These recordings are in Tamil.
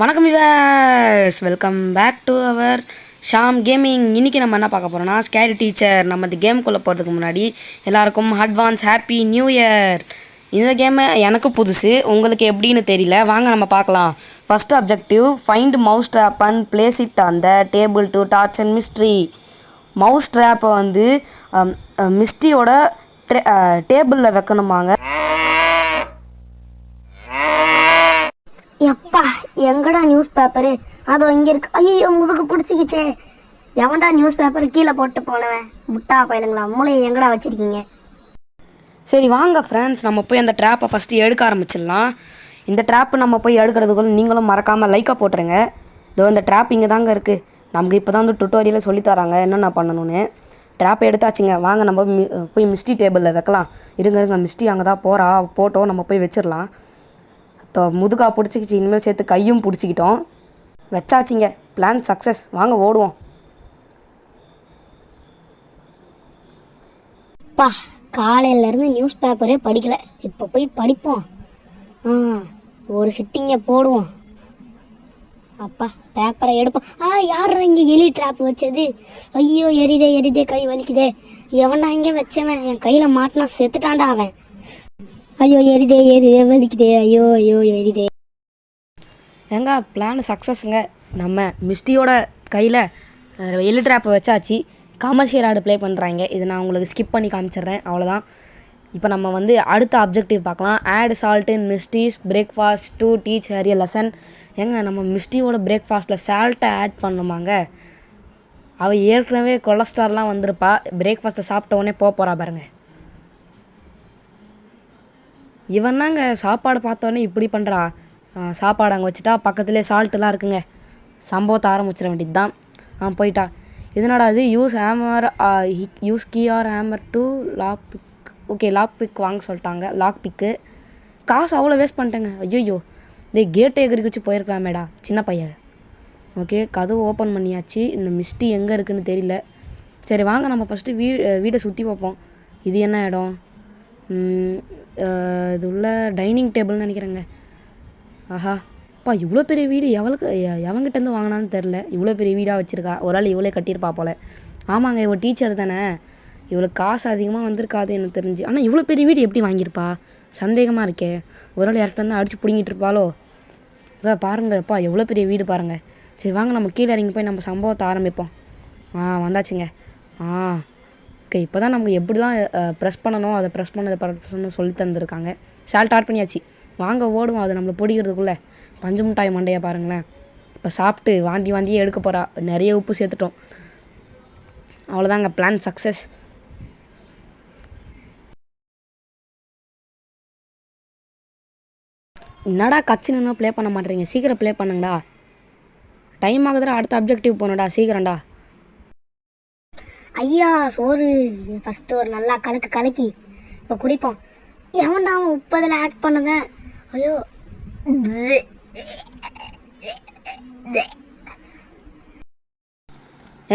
வணக்கம் viewers, welcome back to our Sham gaming. இன்றைக்கி நம்ம என்ன பார்க்க போகிறோம்னா ஸ்கேரி டீச்சர். நம்ம இந்த கேமுக்குள்ளே போகிறதுக்கு முன்னாடி எல்லாருக்கும் அட்வான்ஸ் ஹாப்பி நியூ இயர். இந்த கேமு எனக்கு புதுசு, உங்களுக்கு எப்படின்னு தெரியல. வாங்க நம்ம பார்க்கலாம். First objective, find mouse trap and place it on the table to torch and mystery. Mouse ட்ராப்பை வந்து மிஸ்ட்ரியோட டேபிளில் வைக்கணுமாங்க. எப்பா எங்கடா நியூஸ் பேப்பரு? அதோ இங்கே இருக்கு. ஐயோ முதுகு பிடிச்சிக்கிச்சே. எவன்டா நியூஸ் பேப்பர் கீழே போட்டு போனவன்? முட்டா பயிலுங்களா, மூளையை எங்கடா வச்சுருக்கீங்க? சரி வாங்க ஃப்ரெண்ட்ஸ், நம்ம போய் அந்த ட்ராப்பை ஃபஸ்ட்டு எடுக்க ஆரம்பிச்சிடலாம். இந்த ட்ராப்பு நம்ம போய் எடுக்கிறதுக்குள்ள நீங்களும் மறக்காமல் லைக்காக போட்டுருங்க. இதோ இந்த ட்ராப் இங்கே தாங்க இருக்குது. நமக்கு இப்போ தான் வந்து டுட்டோரியலில் சொல்லித்தராங்க என்னென்ன பண்ணணும்னு. ட்ராப்பை எடுத்தாச்சுங்க. வாங்க நம்ம போய் மிஸ்டி டேபிளில் வைக்கலாம். இருங்க மிஸ்டி அங்கே தான் போட்டோம், நம்ம போய் வச்சிடலாம். முதுகா பிடிச்சிக்கிச்சு, இனிமேல் சேர்த்து கையும் பிடிச்சிக்கிட்டோம். வச்சாச்சிங்க. Plan success. வாங்க ஓடுவோம். பா, காலையிலேருந்து நியூஸ் பேப்பரே படிக்கல. இப்போ போய் படிப்போம். ஒரு சிட்டிங்கை போடுவோம். அப்பா பேப்பரை எடுப்போம். யார் இங்கே எலி ட்ராப் வச்சது? ஐயோ எரிதே கை வலிக்குதே. எவனா இங்கே வச்சவன்? என் கையில் மாட்டினா செத்துட்டான்டா அவன். ஐயோ எரிதே வலிக்குதே. ஐயோ எரிதே. ஏங்க பிளான் சக்ஸஸ்ங்க. நம்ம மிஸ்டியோட கையில் எலி ட்ராப்பை வச்சாச்சு. கமர்ஷியல் ஆடு ப்ளே பண்ணுறாங்க. இது நான் உங்களுக்கு ஸ்கிப் பண்ணி காமிச்சிட்றேன், அவ்வளோதான். இப்போ நம்ம வந்து அடுத்த அப்ஜெக்டிவ் பார்க்கலாம். Add salt in Misty's breakfast to teach her a lesson. ஏங்க நம்ம மிஸ்டியோட பிரேக்ஃபாஸ்ட்டில் சால்ட்டை ஆட் பண்ணுமாங்க. அவள் ஏற்கனவே கொலஸ்ட்ரால்லாம் வந்திருப்பா. பிரேக்ஃபாஸ்ட்டை சாப்பிட்ட உடனே போகிறா பாருங்க. இவன் தாங்க சாப்பாடு பார்த்தோன்னே இப்படி பண்ணுறா. சாப்பாடு அங்கே வச்சுட்டா, பக்கத்துலேயே சால்ட்டுலாம் இருக்குங்க. சம்பவத்தை ஆரம்பிச்சிட வேண்டியது தான். போயிட்டா. இதனடா இது? Use key or hammer to lock pick. Okay, lock pick வாங்க சொல்லிட்டாங்க. லாக் பிக்கு காசு அவ்வளோ வேஸ்ட் பண்ணிட்டேங்க. ஐயோ, இதே கேட்டை எகிரி வச்சு போயிருக்கலாமேடா சின்ன பையன். ஓகே, கதவு ஓப்பன் பண்ணியாச்சு. இந்த மிஸ்டி எங்கே இருக்குதுன்னு தெரியல. சரி வாங்க நம்ம ஃபஸ்ட்டு வீடை சுற்றி பார்ப்போம். இது என்ன இடம்? இது உள்ள டைனிங் டேபிள்னு நினைக்கிறேங்க. ஆஹா அப்பா, இவ்வளோ பெரிய வீடு எவங்கிட்டேருந்து வாங்கினான்னு தெரில. இவ்வளோ பெரிய வீடாக வச்சுருக்கா. ஒரு ஆள் இவ்வளோ கட்டியிருப்பா போல். ஆமாங்க, இவள் டீச்சர் தானே. இவளுக்கு காசு அதிகமாக வந்திருக்காது எனக்கு தெரிஞ்சு. ஆனால் இவ்வளோ பெரிய வீடு எப்படி வாங்கியிருப்பா? சந்தேகமாக இருக்கே. ஒரு ஆள் யார்கிட்ட வந்து அடித்து பிடிங்கிட்டு இருப்பாளோ? பாருங்கப்பா, எவ்வளோ பெரிய வீடு பாருங்கள். சரி வாங்க நம்ம கீழே இறங்கி போய் நம்ம சம்பவத்தை ஆரம்பிப்போம். வந்தாச்சுங்க. ஓகே, இப்போ தான் நமக்கு எப்படிலாம் ப்ரெஸ் பண்ணணும், அதை ப்ரெஸ் பண்ண சொல்லி தந்துருக்காங்க. சால்ட் ஆட் பண்ணியாச்சு. வாங்க ஓடுவோம். அதை நம்மளை பிடிக்கிறதுக்குள்ளே. பஞ்சு மிட்டாய் மண்டையை பாருங்களேன். இப்போ சாப்பிட்டு வாந்தியே எடுக்க போகிறா. நிறைய உப்பு சேர்த்துட்டோம். அவ்வளோதாங்க, பிளான் சக்ஸஸ். என்னடா கட்சி நின்று ப்ளே பண்ண மாட்டேறீங்க? சீக்கிரம் ப்ளே பண்ணுங்கடா. டைம் ஆகுதுடா. அடுத்த அப்ஜெக்டிவ் போகணுடா, சீக்கிரம்டா. ஐயா சோறு. ஃபஸ்ட்டு ஒரு நல்லா கலக்கி இப்போ குடிப்போம். எவன்டா அவன் உப்பதில் ஆட் பண்ணுவேன்? ஐயோ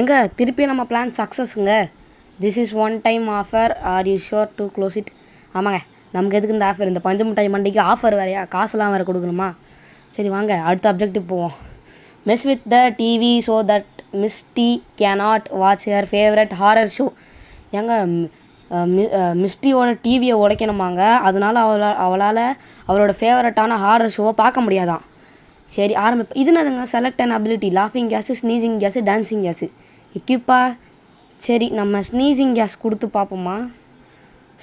எங்க திருப்பி நம்ம பிளான் சக்ஸஸ்ங்க. This is one time offer. Are you sure to close it? ஆமாங்க, நமக்கு எதுக்கு இந்த ஆஃபர்? இந்த பஞ்சு மிட்டாய் மண்டிக்கு ஆஃபர் வேறையா? காசுலாம் வேறு கொடுக்கணுமா? சரி வாங்க அடுத்த அப்ஜெக்டிவ் போவோம். Mess with the TV so that Misty cannot watch her favourite horror show. ஏங்க மிஸ்டியோட டிவியை உடைக்கணுமாங்க. அதனால் அவளால் அவளோட ஃபேவரட்டான ஹாரர் ஷோவை பார்க்க முடியாதான். சரி ஆரம்பிப்போம். இது என்னதுங்க? செலக்ட் அண்ட் அபிலிட்டி, லாஃபிங் gas, sneezing gas, dancing gas. எக்யூப்பா. சரி நம்ம ஸ்னீசிங் கேஸ் கொடுத்து பார்ப்போம்மா.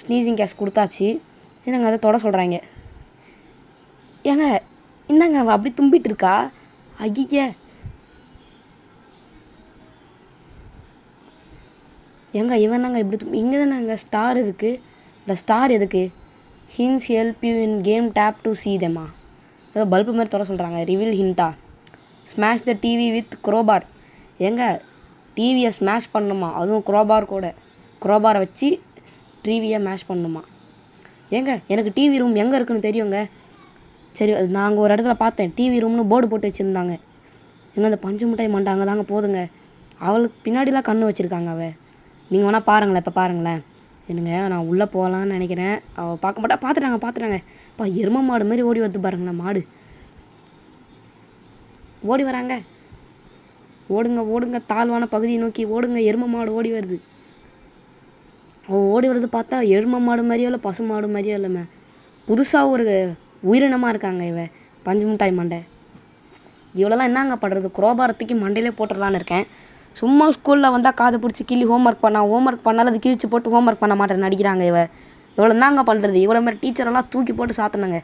ஸ்னீசிங் கேஸ் கொடுத்தாச்சு. என்னங்க அதை தொட சொல்கிறாங்க. ஏங்க என்னங்க அவள் அப்படி தும்பிட்டு இருக்கா? ஐய எங்க இவனாங்க இப்படி இங்கே தானே அங்கே ஸ்டார் இருக்குது. இந்த ஸ்டார் எதுக்கு? Hints help you in game tap to see தெம்மா. ஏதோ பல்பு மாதிரி தொட சொல்கிறாங்க. ரிவில் ஹிண்டா. Smash the TV with crowbar. எங்க டிவியை ஸ்மாஷ் பண்ணணுமா? அதுவும் குரோபார் கூட. குரோபாரை வச்சு டிவியை மேஷ் பண்ணணுமா? ஏங்க எனக்கு டிவி ரூம் எங்கே இருக்குன்னு தெரியுங்க. சரி, அது நாங்கள் ஒரு இடத்துல பார்த்தேன். டிவி ரூம்னு போர்டு போட்டு வச்சுருந்தாங்க. எங்கே அந்த பஞ்சு மிட்டாய் மண்டை அங்கே தாங்க போதுங்க. அவளுக்கு பின்னாடிலாம் கண்ணு வச்சுருக்காங்க அவள். நீங்கள் வேணால் பாருங்களேன். இப்போ பாருங்களேன். என்னங்க நான் உள்ளே போகலான்னு நினைக்கிறேன். அவள் பார்க்க மாட்டா. பார்த்துட்டாங்க. எரும மாடு மாதிரி ஓடி வந்து பாருங்களேன் மாடு. ஓடி வராங்க. ஓடுங்க ஓடுங்க, தாழ்வான பகுதியை நோக்கி ஓடுங்க. எருமை மாடு ஓடி வருது. ஓடி வருது பார்த்தா எருமை மாடு மாதிரியோ இல்லை பசு மாடு மாதிரியோ இல்லைம்மா, புதுசாக ஒரு உயிரினமாக இருக்காங்க பஞ்சு மிட்டாய் மண்டை. இவ்வளோலாம் என்னங்க பண்ணுறது, குரோபாரத்துக்கு மண்டையிலே போட்டுடலான்னு இருக்கேன். சும்மா ஸ்கூலில் வந்தால் காதை பிடிச்சி கிள்ளி ஹோம்ஒர்க் பண்ணாலும் அது கிழிச்சு போட்டு ஹோம்ஒர்க் பண்ண மாட்டேன்னு நடிக்கிறாங்க. இவ்வளோ என்னங்க பண்ணுறது, இவ்வளோ மாதிரி டீச்சரெல்லாம் தூக்கி போட்டு சாத்தினாங்க.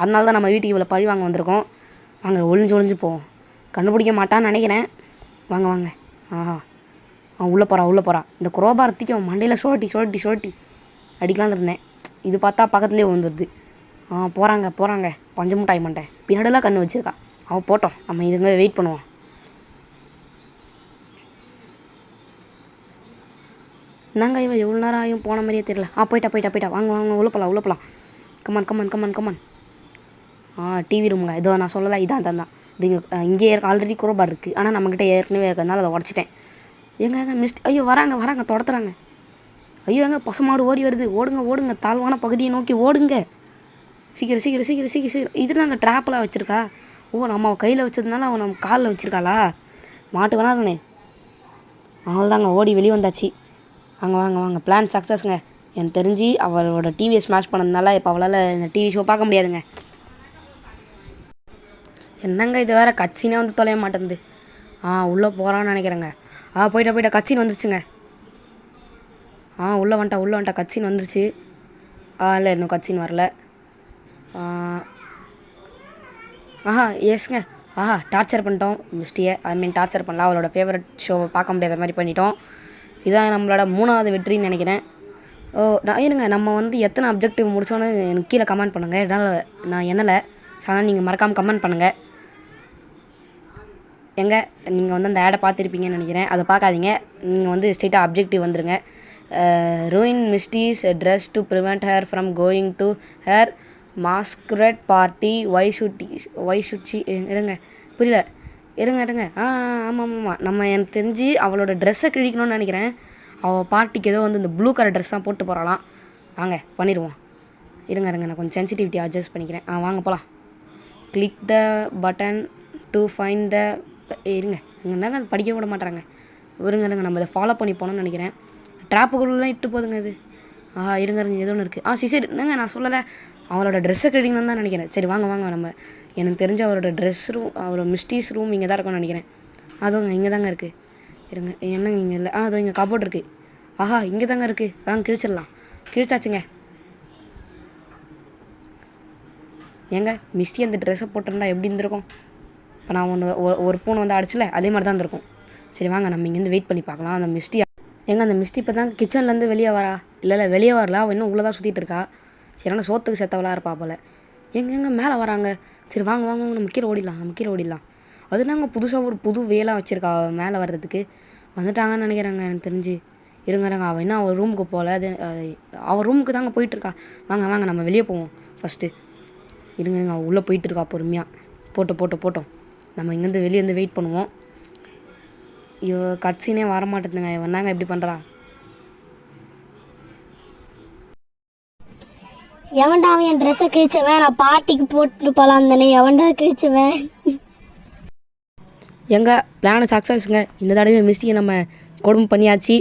அதனால தான் நம்ம வீட்டுக்கு இவ்வளோ பழி வாங்க வந்திருக்கோம். வாங்க ஒளிஞ்சு போவோம். கண்டுபிடிக்க மாட்டான்னு நினைக்கிறேன். வாங்க வாங்க. ஆஹா, உள்ளே போகிறா. இந்த குரோபாரத்துக்கு அவன் மண்டையில் சுழட்டி அடிக்கலான்னு இருந்தேன். இது பார்த்தா பக்கத்துலேயே வந்துடுது. போகிறாங்க பஞ்சு மிட்டாய் மண்டை. பின்னாடிலாம் கண்ணு வச்சுருக்கா. அவள் போட்டோம், நம்ம இதுங்க வெயிட் பண்ணுவோம். என்னங்க எவ்வளோ நேரம் ஆகும் போன மாதிரியே தெரியல. போயிட்டா. வாங்க உள்ள போகலாம். கமான். டிவி ரூமுங்க. இதோ நான் சொல்லலை, இதான் இது இங்கே ஆல்ரெடி குரோபார் இருக்குது. ஆனால் நம்மக்கிட்ட ஏற்கனவே இருக்கிறதுனால அதை உடச்சிட்டேன். எங்க மிஸ்ட் ஐயோ வராங்க தொடத்துறாங்க. ஐயோ எங்க பசுமாடு ஓடி வருது. ஓடுங்க, தாழ்வான பகுதியை நோக்கி ஓடுங்க. சீக்கிரம். இது நாங்கள் ட்ராப்பெலாம் வச்சுருக்கா. நம்ம கையில் வச்சதுனால அவன் நம்ம காலில் வச்சுருக்காளா? மாட்டு வேணாதானே. அவள்தாங்க ஓடி வெளியே வந்தாச்சு. வாங்க. பிளான் சக்ஸஸ்ங்க. எனக்கு தெரிஞ்சு அவளோட டிவியை ஸ்மாஷ் பண்ணதுனால இப்போ அவளால் இந்த டிவி ஷோ பார்க்க முடியாதுங்க. என்னங்க இது வேறு கட்சினே வந்து தொலைய மாட்டேங்குது. உள்ளே போகிறான்னு நினைக்கிறேங்க. போயிட்டா கட்சின்னு வந்துருச்சுங்க. உள்ளே வந்துட்டா கட்சின்னு வந்துருச்சு. இல்லை இன்னும் கட்சின்னு வரல. எஸ்ங்க. டார்ச்சர் பண்ணிட்டோம் மிஸ்டியை. டார்ச்சர் பண்ணலாம், அவளோட ஃபேவரட் ஷோவை பார்க்க முடியாத மாதிரி பண்ணிட்டோம். இதான் நம்மளோட 3வது வெற்றின்னு நினைக்கிறேன். இருங்க, நம்ம வந்து எத்தனை அப்ஜெக்டிவ் முடிச்சோன்னு எனக்கு கீழே கமெண்ட் பண்ணுங்கள். இதனால் நான் எண்ணலை, ஆனால் நீங்கள் மறக்காமல் கமெண்ட் பண்ணுங்கள். நீங்கள் வந்து அந்த ஆடை பார்த்துருப்பீங்கன்னு நினைக்கிறேன். அதை பார்க்காதீங்க. நீங்கள் வந்து ஸ்ட்ரெயிட்டாக அப்ஜெக்டிவ் வந்துடுங்க. ruin Misty's dress to prevent her from going to her masquerade party. why should she இருங்க புரியல. இருங்க. ஆமாம். நம்ம எனக்கு தெரிஞ்சு அவளோட ட்ரெஸ்ஸை கிழிக்கணும்னு நினைக்கிறேன். அவள் பார்ட்டிக்கு ஏதோ வந்து இந்த ப்ளூ கலர் ட்ரெஸ் தான் போட்டு போகிறாளாம். வாங்க பண்ணிடுவோம். இருங்க நான் கொஞ்சம் சென்சிட்டிவிட்டி அட்ஜஸ்ட் பண்ணிக்கிறேன். வாங்க போகலாம். Click the button to find the இருங்க அது படிக்க விட மாட்டாங்க. இருங்க நம்ம இதை ஃபாலோ பண்ணி போகணும்னு நினைக்கிறேன். ட்ராப்புக்குள்ளெலாம் இட்டு போதுங்க இது. இருங்க ஏதோ ஒன்று இருக்குது. சரி என்னங்க நான் சொல்லலை, அவளோட ட்ரெஸ்ஸை கிழிக்கணும்னு தான் நினைக்கிறேன். சரி வாங்க நம்ம எனக்கு தெரிஞ்ச அவரோட ட்ரெஸ் ரூம், அவரோட மிஸ்டீஸ் ரூம் இங்கே தான் இருக்கும்னு நினைக்கிறேன். அதுவும் இங்கே தாங்க இருக்குது. இருங்க என்னங்க இங்கே இல்லை. அதுவும் இங்கே கபோர்ட் இருக்குது. இங்கே தாங்க இருக்குது. வாங்க கிழிச்சாச்சுங்க. மிஸ்டி அந்த ட்ரெஸ்ஸை போட்டிருந்தா எப்படி இருந்திருக்கும்? இப்போ நான் ஒரு பூனை வந்து அடிச்சில அதே மாதிரி தான் இருந்திருக்கும். சரி வாங்க நம்ம இங்கேருந்து வெயிட் பண்ணி பார்க்கலாம். அந்த மிஸ்டி அந்த மிஸ்டி இப்போ தான் கிச்சன்லேருந்து வெளியே வரா. இல்லை வெளியே வரல, அவள் இன்னும் உள்ளே தான் சுற்றிட்டு இருக்கா. சரி சோத்துக்கு செத்தவளாக இருப்பா போல். எங்கே மேலே வராங்க. சரி வாங்க நம்ம கீழே ஓடிடலாம். அது நாங்கள் புதுசாக ஒரு புது வேலாக வச்சுருக்கா மேலே வர்றதுக்கு. வந்துட்டாங்கன்னு நினைக்கிறாங்க எனக்கு தெரிஞ்சு. இருங்க அவள் இன்னும் அவள் ரூமுக்கு போகல. அது அவள் ரூமுக்கு தாங்க போயிட்டுருக்கா. வாங்க நம்ம வெளியே போவோம் ஃபஸ்ட்டு. இருங்க அவள் உள்ளே போயிட்டுருக்கா பொறுமையாக. போட்டோம் நம்ம இங்கேருந்து வெளியே வந்து வெயிட் பண்ணுவோம். கட்சினே வரமாட்டேதுங்க. வந்தாங்க எப்படி பண்ணுறா? எவன்டா அவன் என் ட்ரெஸ்ஸை கிழிச்சவன்? நான் பார்ட்டிக்கு போட்டு போகலாம் தானே. எவன்டா கிழிச்சவன்? பிளான் சக்ஸஸ்ங்க. இந்த தடவை மிஸ்டியை நம்ம கொடுமை பண்ணியாச்சு.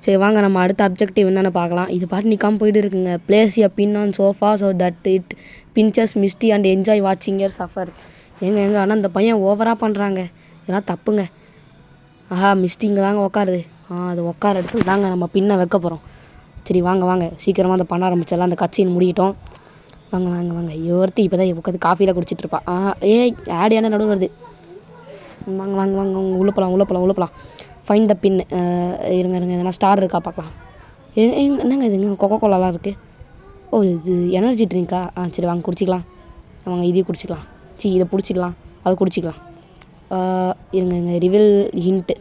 சரி வாங்க நம்ம அடுத்த அப்ஜெக்டிவ் என்னென்னு பார்க்கலாம். இது பாட்டு நிற்காமல் போயிட்டு இருக்குங்க. Place a pin on sofa so that it pinches Misty and enjoy வாட்சிங் யர் சஃபர். ஆனால் இந்த பையன் ஓவராக பண்ணுறாங்க. இதெல்லாம் தப்புங்க. மிஸ்டி இங்கே தாங்க உட்காருது. அது உட்கார இடத்துல தாங்க நம்ம பின்னை வைக்க போகிறோம். சரி வாங்க சீக்கிரமாக அதை பண்ண ஆரம்பிச்சிடலாம். அந்த கட்சின்னு முடிக்கிட்டோம். வாங்க ஒருத்தி இப்போ தான் உட்காந்து காஃபியில் குடிச்சிட்ருப்பா. ஆடியான நடுவு வருது. வாங்க உள்ளே போகலாம். ஃபைன் த பின். இருங்க எதனா ஸ்டார் இருக்கா பார்க்கலாம். என்னங்க இதுங்க கொக்கோ கோலாலாம் இருக்குது. இது எனர்ஜி ட்ரிங்க்கா? சரி வாங்க குடிச்சிக்கலாம். இதையும் குடிச்சிக்கலாம். இதை பிடிச்சிக்கலாம், அதை குடிச்சிக்கலாம். இருங்க reveal hint.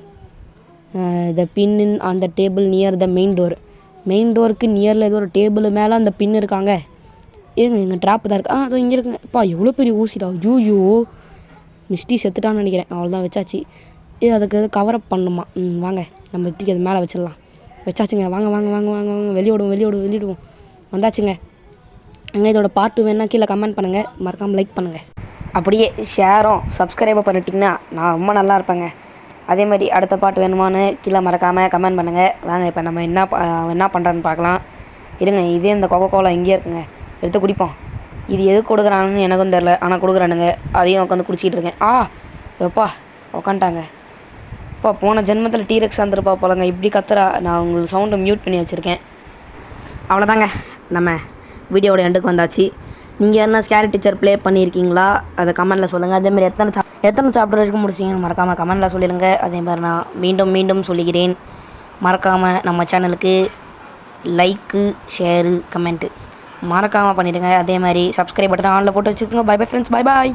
The pin on the table near the main டோருக்கு நியரில் ஏதோ ஒரு டேபிள் மேலே அந்த பின் இருக்காங்க. எங்கள் ட்ராப்பு தான் இருக்குது. அது இங்கே இருக்குங்க. எவ்வளோ பெரிய ஊசிடா. ஐயோ மிஸ்டி செத்துட்டான்னு நினைக்கிறேன். அவ்வளோதான் வச்சாச்சு. அதுக்கு கவரப் பண்ணுமா? வாங்க நம்ம தூக்கி அது மேலே வச்சிடலாம். வச்சாச்சுங்க. வாங்க வெளியிடுவோம். வந்தாச்சுங்க. இதோட பார்ட் 2 வேணால் கீழே கமெண்ட் பண்ணுங்கள். மறக்காமல் லைக் பண்ணுங்கள். அப்படியே ஷேரும் சப்ஸ்கிரைபும் பண்ணிட்டிங்கன்னா நான் ரொம்ப நல்லா இருப்பேங்க. அதே மாதிரி அடுத்த பாட்டு வேணுமான்னு கீழே மறக்காமல் கமெண்ட் பண்ணுங்கள். வாங்க இப்போ நம்ம என்ன பண்ணுறோன்னு பார்க்கலாம். இருங்க, இதே இந்த கோகோ கோலா இங்கேயே இருக்குங்க, எடுத்து குடிப்போம். இது எது கொடுக்குறாங்கன்னு எனக்கும் தெரில, ஆனால் கொடுக்குறானுங்க. அதையும் உட்காந்து குடிச்சிக்கிட்டு இருக்கேன். எப்பா உக்காண்டாங்க. இப்போ போன ஜென்மத்தில் டீரெக்ஸ் வந்துருப்பா போலங்க, இப்படி கத்துறா. நான் உங்களுக்கு சவுண்டை மியூட் பண்ணி வச்சுருக்கேன். அவ்வளோதாங்க, நம்ம வீடியோட எண்டுக்கு வந்தாச்சு. நீங்கள் என்ன ஸ்கேரி டீச்சர் ப்ளே பண்ணியிருக்கீங்களா அதை கமெண்ட்டில் சொல்லுங்கள். அதேமாதிரி எத்தனை சாப்டர் வரைக்கும் முடிச்சிங்கன்னு மறக்காமல் கமெண்ட்டில் சொல்லிடுங்க. அதேமாதிரி நான் மீண்டும் சொல்லிக்கிறேன், மறக்காமல் நம்ம சேனலுக்கு லைக்கு, ஷேரு, கமெண்ட்டு மறக்காமல் பண்ணிவிடுங்க. அதே மாதிரி சப்ஸ்கிரைப் பட்டன் ஆனில் போட்டு வச்சுக்கோங்க. பை பை ஃப்ரெண்ட்ஸ், பை பாய்.